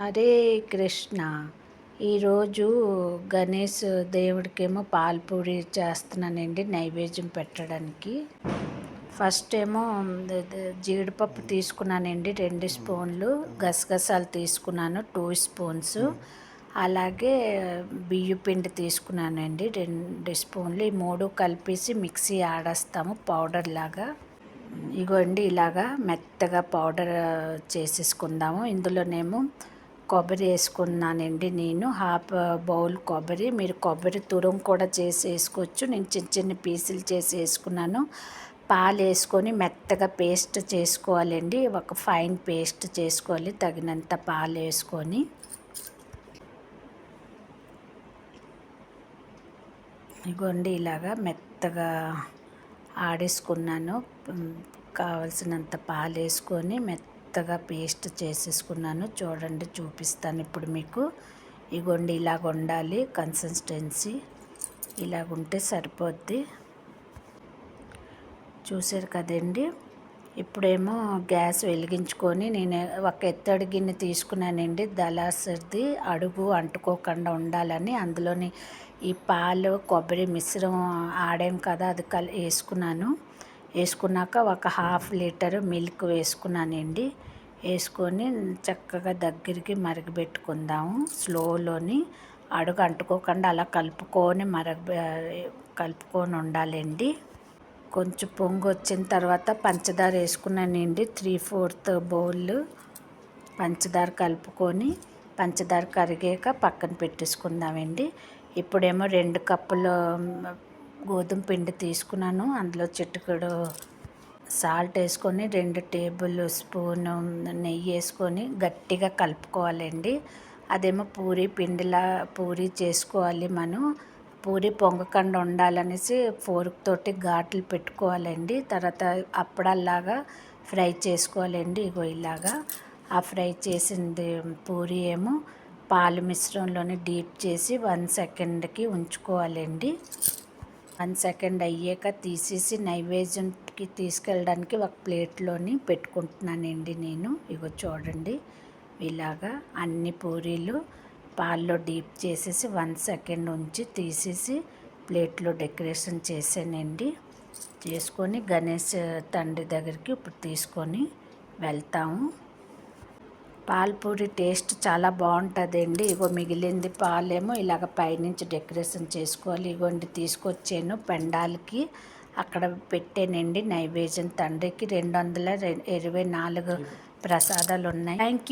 హరే కృష్ణ. ఈరోజు గణేష్ దేవుడికేమో పాల్పూరి చేస్తున్నానండి నైవేద్యం పెట్టడానికి. ఫస్ట్ ఏమో జీడిపప్పు తీసుకున్నానండి 2 స్పూన్లు, గసగసాలు తీసుకున్నాను 2 స్పూన్స్, అలాగే బియ్య పిండి తీసుకున్నానండి 2 స్పూన్లు. ఈ 3 కలిపేసి మిక్సీ ఆడేస్తాము పౌడర్ లాగా. ఇగోండి ఇలాగా మెత్తగా పౌడర్ చేసేసుకుందాము. ఇందులోనేమో కొబ్బరి వేసుకున్నానండి. నేను హాఫ్ బౌల్ కొబ్బరి, మీరు కొబ్బరి తురుము కూడా చేసి వేసుకోవచ్చు. నేను చిన్న చిన్న పీసులు చేసి వేసుకున్నాను. పాలు వేసుకొని మెత్తగా పేస్ట్ చేసుకోవాలండి. ఒక ఫైన్ పేస్ట్ చేసుకోవాలి. తగినంత పాలు వేసుకొని ఇగోండి ఇలాగా మెత్తగా ఆడేసుకున్నాను. కావలసినంత పాలు వేసుకొని మెత్తగా పేస్ట్ చేసేసుకున్నాను. చూడండి, చూపిస్తాను ఇప్పుడు మీకు. ఇగోండి ఇలాగ ఉండాలి కన్సిస్టెన్సీ. ఇలాగుంటే సరిపోద్ది. చూసారు కదండి. ఇప్పుడేమో గ్యాస్ వెలిగించుకొని నేను ఒక ఎత్తడి గిన్నె తీసుకున్నానండి. దళాసరిది, అడుగు అంటుకోకుండా ఉండాలని. అందులోని ఈ పాలు కొబ్బరి మిశ్రమం ఆడాం కదా, అది వేసుకున్నాను. వేసుకున్నాక ఒక హాఫ్ లీటర్ మిల్క్ వేసుకున్నానండి. వేసుకొని చక్కగా దగ్గరికి మరగబెట్టుకుందాము స్లోలోని. అడుగు అంటుకోకుండా అలా కలుపుకొని ఉండాలండి. కొంచెం పొంగు వచ్చిన తర్వాత పంచదార వేసుకున్నానండి. 3/4 బౌల్ పంచదార కలుపుకొని, పంచదార కరిగాక పక్కన పెట్టేసుకుందామండి. ఇప్పుడేమో 2 కప్పుల గోధుమ పిండి తీసుకున్నాను. అందులో చిటికెడు సాల్ట్ వేసుకొని 2 టేబుల్ స్పూన్ నెయ్యి వేసుకొని గట్టిగా కలుపుకోవాలండి. అదేమో పూరి చేసుకోవాలి మనం. పూరి పొంగకుండా ఉండాలనేసి ఫోర్క్ తోటి ఘాట్లు పెట్టుకోవాలండి. తర్వాత అప్పడాల్లాగా ఫ్రై చేసుకోవాలండి. ఇగో ఇలాగా ఆ ఫ్రై చేసింది పూరి ఏమో పాలు మిశ్రమంలోనే డీప్ చేసి 1 సెకండ్కి ఉంచుకోవాలండి. 1 సెకండ్ అయ్యాక తీసేసి నైవేద్యంకి తీసుకెళ్ళడానికి ఒక ప్లేట్లోని పెట్టుకుంటున్నానండి నేను. ఇగో చూడండి, ఇలాగా అన్ని పూరీలు పాల్లో డీప్ చేసేసి 1 సెకండ్ ఉంచి తీసేసి ప్లేట్లో డెకరేషన్ చేసానండి. చేసుకొని గణేష్ తండ్రి దగ్గరికి ఇప్పుడు తీసుకొని వెళ్తాము. పాల్పూరి టేస్ట్ చాలా బాగుంటుందండి. ఇగో మిగిలింది పాలేమో ఇలాగ పైనుంచి డెకరేషన్ చేసుకోవాలి. ఇగోండి తీసుకొచ్చాను పెండాలకి, అక్కడ పెట్టానండి నైవేద్యం తండ్రికి. 224 ప్రసాదాలు ఉన్నాయి. Thank you.